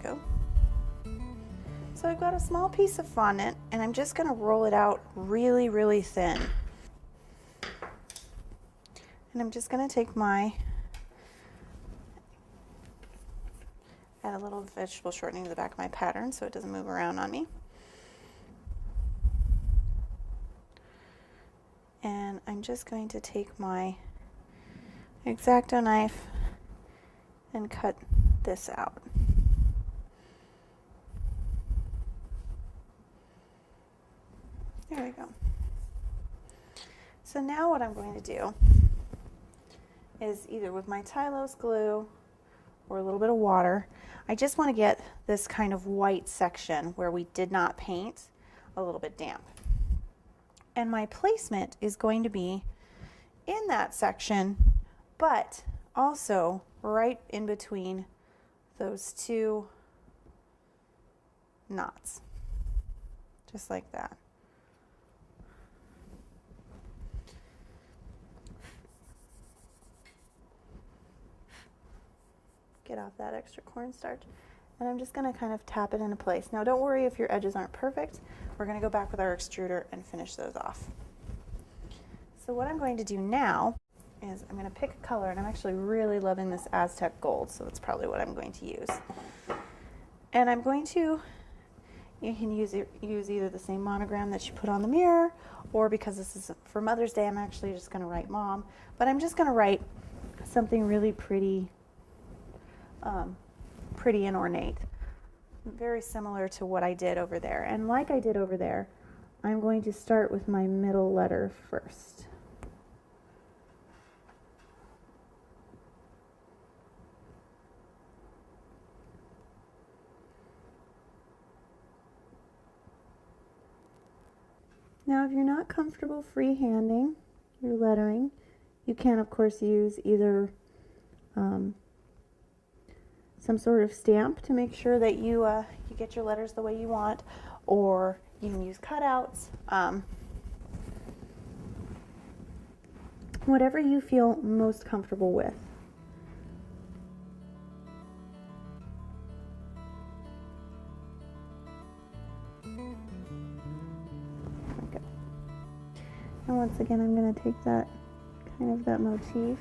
go. So I've got a small piece of fondant and I'm just going to roll it out really, really thin. And I'm just going to take my, add a little vegetable shortening to the back of my pattern so it doesn't move around on me. And I'm just going to take my X-Acto knife and cut this out. There we go. So now what I'm going to do is either with my Tylose glue or a little bit of water, I just want to get this kind of white section where we did not paint a little bit damp. And my placement is going to be in that section, but also right in between those two knots, just like that. Get off that extra cornstarch, and I'm just going to kind of tap it into place. Now don't worry if your edges aren't perfect. We're going to go back with our extruder and finish those off. So what I'm going to do now is I'm going to pick a color, and I'm actually really loving this Aztec gold, so that's probably what I'm going to use. And I'm going to, you can use either the same monogram that you put on the mirror, or because this is for Mother's Day, I'm actually just going to write Mom, but I'm just going to write something really pretty, pretty and ornate, very similar to what I did over there. And like I did over there, I'm going to start with my middle letter first. Now, if you're not comfortable freehanding your lettering, you can, of course, use either some sort of stamp to make sure that you get your letters the way you want, or you can use cutouts. Whatever you feel most comfortable with. Okay. And once again, I'm going to take that kind of that motif